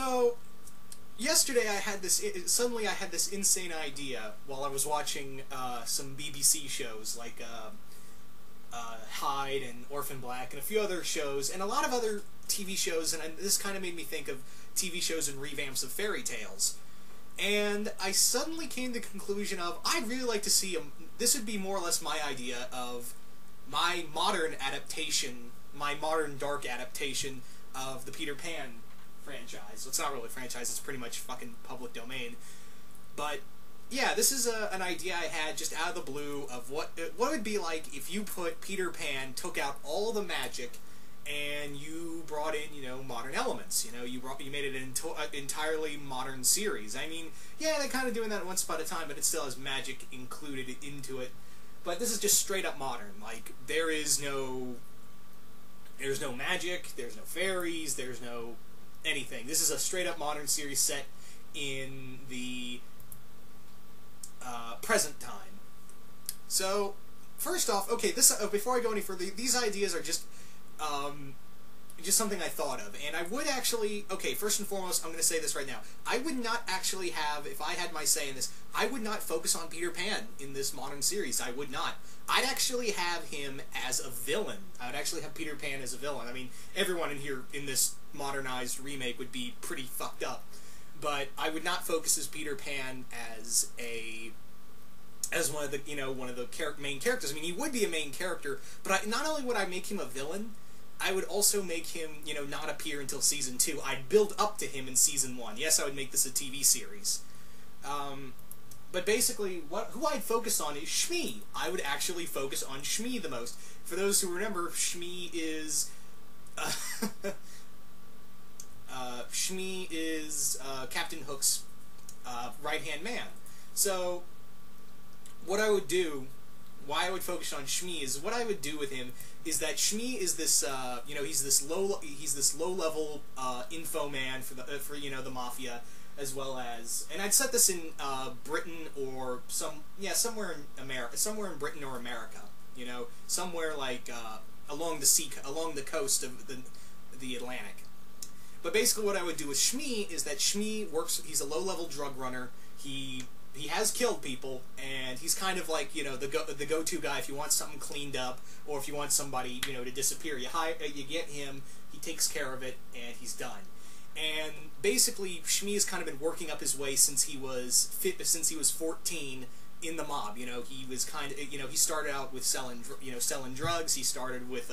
So, yesterday suddenly I had this insane idea while I was watching some BBC shows like Hyde and Orphan Black and a few other shows and a lot of other TV shows, and this kind of made me think of TV shows and revamps of fairy tales. And I suddenly came to the conclusion of, I'd really like to see this would be more or less my idea of my modern adaptation, my modern dark adaptation of the Peter Pan franchise. It's not really a franchise, it's pretty much fucking public domain. But yeah, this is an idea I had just out of the blue of what it would be like if you put Peter Pan, took out all the magic, and you brought in, modern elements. You made it an entirely modern series. I mean, yeah, they're kind of doing that once upon a time, but it still has magic included into it. But this is just straight up modern. Like, there's no magic, there's no fairies, there's no anything. This is a straight up modern series set in the present time. So, first off, okay, before I go any further, these ideas are just something I thought of, and I would actually, okay, first and foremost, I'm going to say this right now, I would not actually have, if I had my say in this, I would not focus on Peter Pan in this modern series. I would not. I'd actually have him as a villain. I would actually have Peter Pan as a villain. I mean, everyone in here, in this modernized remake, would be pretty fucked up, but I would not focus as Peter Pan as one of the, main characters. I mean, he would be a main character, but not only would I make him a villain, I would also make him, not appear until Season 2. I'd build up to him in Season 1. Yes, I would make this a TV series. But basically, who I'd focus on is Shmi. I would actually focus on Shmi the most. For those who remember, Shmi is... Shmi is Captain Hook's right-hand man. So, what I would do... why I would focus on Shmi is what I would do with him is that Shmi is this he's this low level info man for the mafia, as well as, and I'd set this in Britain or somewhere in Britain or America, somewhere like along the coast of the Atlantic. But basically what I would do with Shmi is that Shmi he's a low level drug runner. He has killed people, and he's kind of like, the go-to guy if you want something cleaned up, or if you want somebody, to disappear. You get him, he takes care of it, and he's done. And basically, Shmi has kind of been working up his way since he was 14 in the mob. He was kind of, he started out with selling drugs. He started with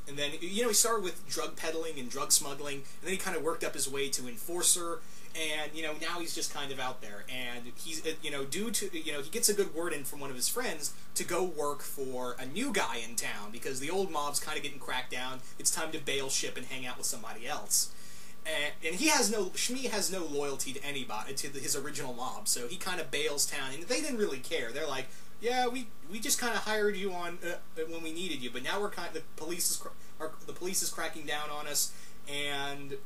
and then, he started with drug peddling and drug smuggling, and then he kind of worked up his way to enforcer. And, now he's just kind of out there, and he's, due to, he gets a good word in from one of his friends to go work for a new guy in town, because the old mob's kind of getting cracked down. It's time to bail ship and hang out with somebody else. And Shmi has no loyalty to anybody, to his original mob, so he kind of bails town, and they didn't really care. They're like, yeah, we just kind of hired you on, when we needed you, but now the police is cracking down on us, and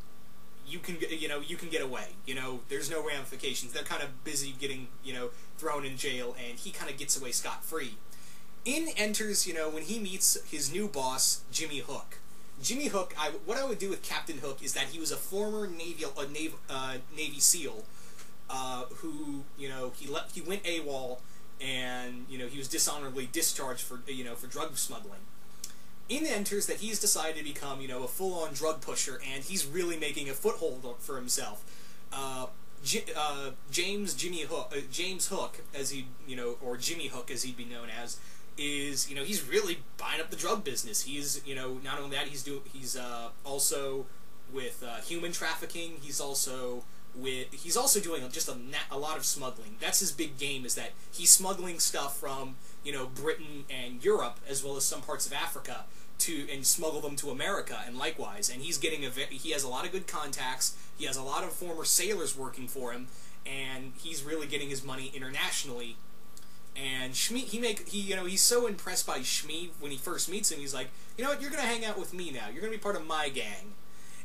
you can get away. There's no ramifications. They're kind of busy getting, thrown in jail, and he kind of gets away scot-free. In enters, when he meets his new boss, Jimmy Hook. Jimmy Hook, what I would do with Captain Hook is that he was a former Navy SEAL, who, he went AWOL, and, he was dishonorably discharged for drug smuggling. In enters that he's decided to become, a full-on drug pusher, and he's really making a foothold for himself. James Hook, as he, or Jimmy Hook as he'd be known as, is, he's really buying up the drug business. He's, not only that, he's also with human trafficking. He's also doing just a lot of smuggling. That's his big game, is that he's smuggling stuff from, Britain and Europe, as well as some parts of Africa, and smuggle them to America, and likewise. And he's getting he has a lot of good contacts. He has a lot of former sailors working for him, and he's really getting his money internationally. And Shmi, he's so impressed by Shmi when he first meets him. He's like, you know what, you're gonna hang out with me now. You're gonna be part of my gang.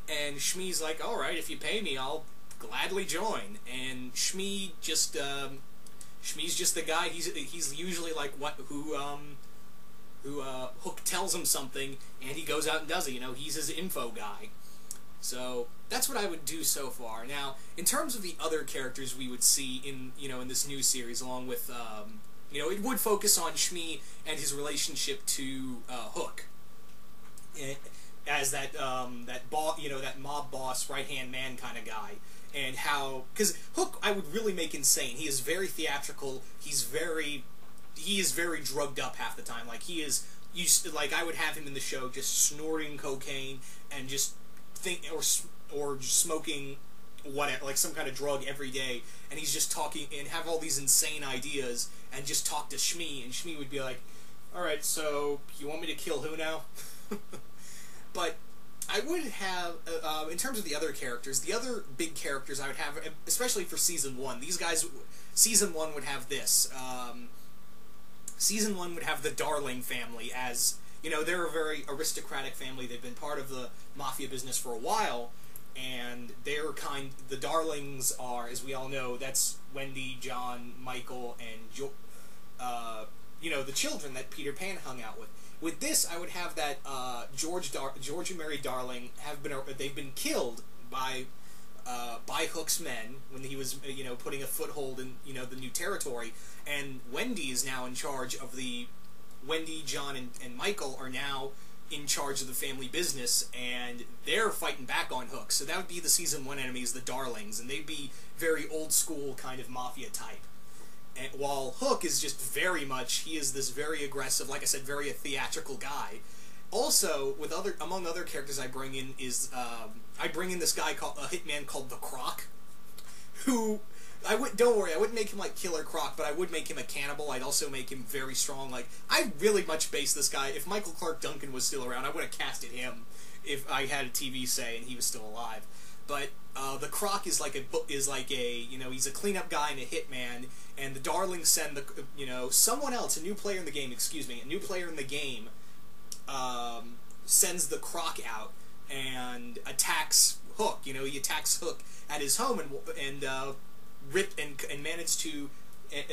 And Shmi's like, all right, if you pay me, I'll gladly join. And Shmi's just the guy. He's usually like who Hook tells him something, and he goes out and does it. He's his info guy. So that's what I would do so far. Now, in terms of the other characters we would see in in this new series, along with it would focus on Shmi and his relationship to Hook, as that mob boss, right hand man kind of guy, and how, because Hook I would really make insane. He is very theatrical. He is very drugged up half the time. Like he is. I would have him in the show just snorting cocaine and just or just smoking whatever, like some kind of drug every day, and he's just talking and have all these insane ideas and just talk to Shmi, and Shmi would be like, "All right, so you want me to kill who now?" But I would have, in terms of the other characters, the other big characters I would have, especially for season 1. These guys, season 1 would have this. Season 1 would have the Darling family as, they're a very aristocratic family. They've been part of the mafia business for a while, and the Darlings are, as we all know, that's Wendy, John, Michael, and the children that Peter Pan hung out with. With this, I would have that George and Mary Darling they've been killed by Hook's men when he was putting a foothold in the new territory, and Wendy is now in charge of Wendy, John, and Michael are now in charge of the family business, and they're fighting back on Hook. So that would be the season 1 enemies, the Darlings, and they'd be very old school kind of mafia type. And while Hook is just he is this very aggressive, like I said, very theatrical guy. Also, among other characters I bring in is, I bring in this guy called a hitman called the Croc, who, don't worry, I wouldn't make him like Killer Croc, but I would make him a cannibal. I'd also make him very strong. Like, I really much base this guy, if Michael Clark Duncan was still around, I would have casted him if I had a TV say and he was still alive. But, the Croc is like he's a cleanup guy and a hitman, and the Darlings send someone else, a new player in the game, sends the Croc out and attacks Hook. He attacks Hook at his home and manages to,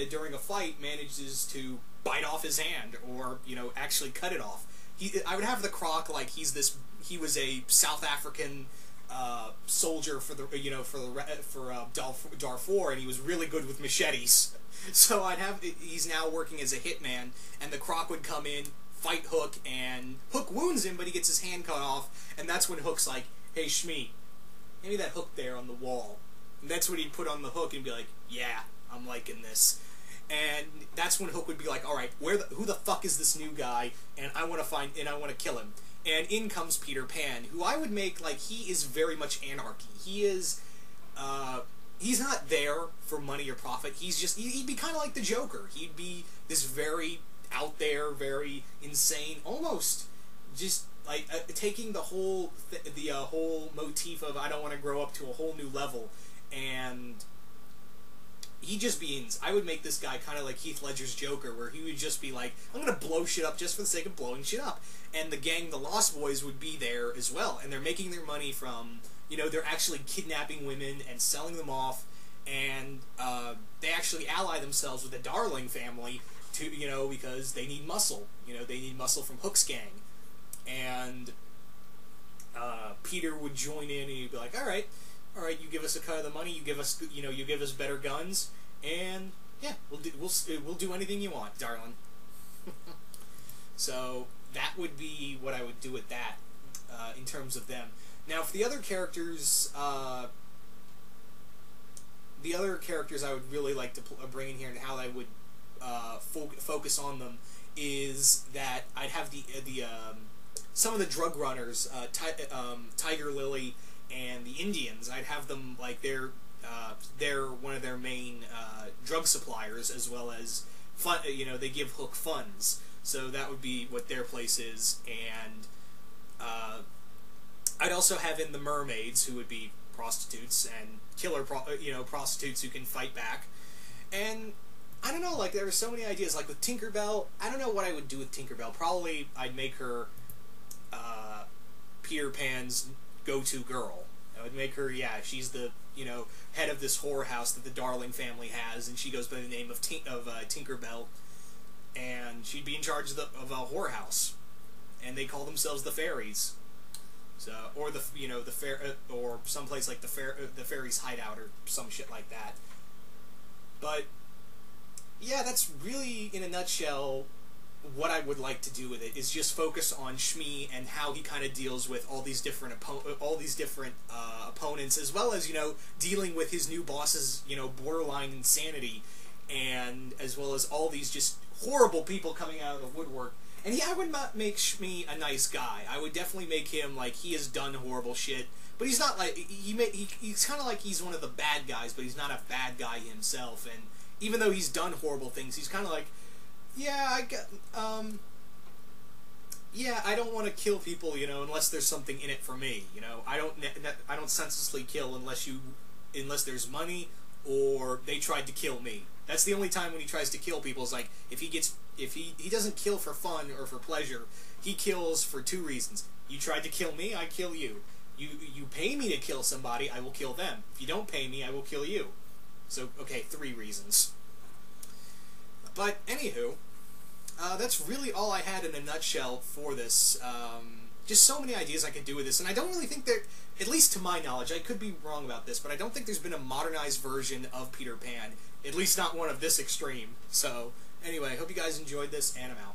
during a fight, manages to bite off his hand or actually cut it off. I would have the Croc like he was a South African soldier for Darfur, and he was really good with machetes. So he's now working as a hitman, and the Croc would come in, fight Hook, and Hook wounds him, but he gets his hand cut off, and that's when Hook's like, "Hey, Shmi, give me that hook there on the wall." And that's what he'd put on the hook and be like, "Yeah, I'm liking this." And that's when Hook would be like, "All right, who the fuck is this new guy? And I want to kill him." And in comes Peter Pan, who I would make, like, he is very much anarchy. He is, he's not there for money or profit. He'd be kind of like the Joker. He'd be this very out there, very insane, almost just like taking the whole motif of I don't want to grow up to a whole new level, and I would make this guy kind of like Heath Ledger's Joker, where he would just be like, I'm gonna blow shit up just for the sake of blowing shit up. And the gang, the Lost Boys, would be there as well, and they're making their money from, they're actually kidnapping women and selling them off, and they actually ally themselves with the Darling family to, because they need muscle. They need muscle from Hook's gang. And Peter would join in, and he'd be like, all right, you give us a cut of the money, you give us better guns, and yeah, we'll do anything you want, darling. So that would be what I would do with that, in terms of them. Now, for the other characters I would really like to bring in here, and how I would focus on them, is that I'd have some of the drug runners, Tiger Lily and the Indians. I'd have them like they're one of their main drug suppliers, as well as they give Hook funds. So that would be what their place is. And I'd also have in the mermaids, who would be prostitutes and killer prostitutes who can fight back. And I don't know, like, there were so many ideas. Like with Tinkerbell, I don't know what I would do with Tinkerbell. Probably I'd make her Peter Pan's go-to girl. I would make her, she's the, head of this whorehouse that the Darling family has, and she goes by the name of Tinkerbell, and she'd be in charge of a whorehouse, and they call themselves the Fairies. So, or the the fair or someplace like the fairy's hideout or some shit like that. But yeah, that's really in a nutshell what I would like to do with it, is just focus on Shmi and how he kind of deals with all these different opponents, as well as dealing with his new boss's borderline insanity, and as well as all these just horrible people coming out of the woodwork. And I would not make Shmi a nice guy. I would definitely make him like he has done horrible shit, but he's not like he's kind of like he's one of the bad guys, but he's not a bad guy himself. And even though he's done horrible things, he's kind of like, yeah, I don't want to kill people, unless there's something in it for me. I don't senselessly kill unless there's money or they tried to kill me. That's the only time when he tries to kill people is like if he doesn't kill for fun or for pleasure. He kills for two reasons. You tried to kill me, I kill you. You pay me to kill somebody, I will kill them. If you don't pay me, I will kill you. So, okay, 3 reasons. But, anywho, that's really all I had in a nutshell for this. Just so many ideas I could do with this, and I don't really think that, at least to my knowledge, I could be wrong about this, but I don't think there's been a modernized version of Peter Pan, at least not one of this extreme. So, anyway, I hope you guys enjoyed this, and I'm out.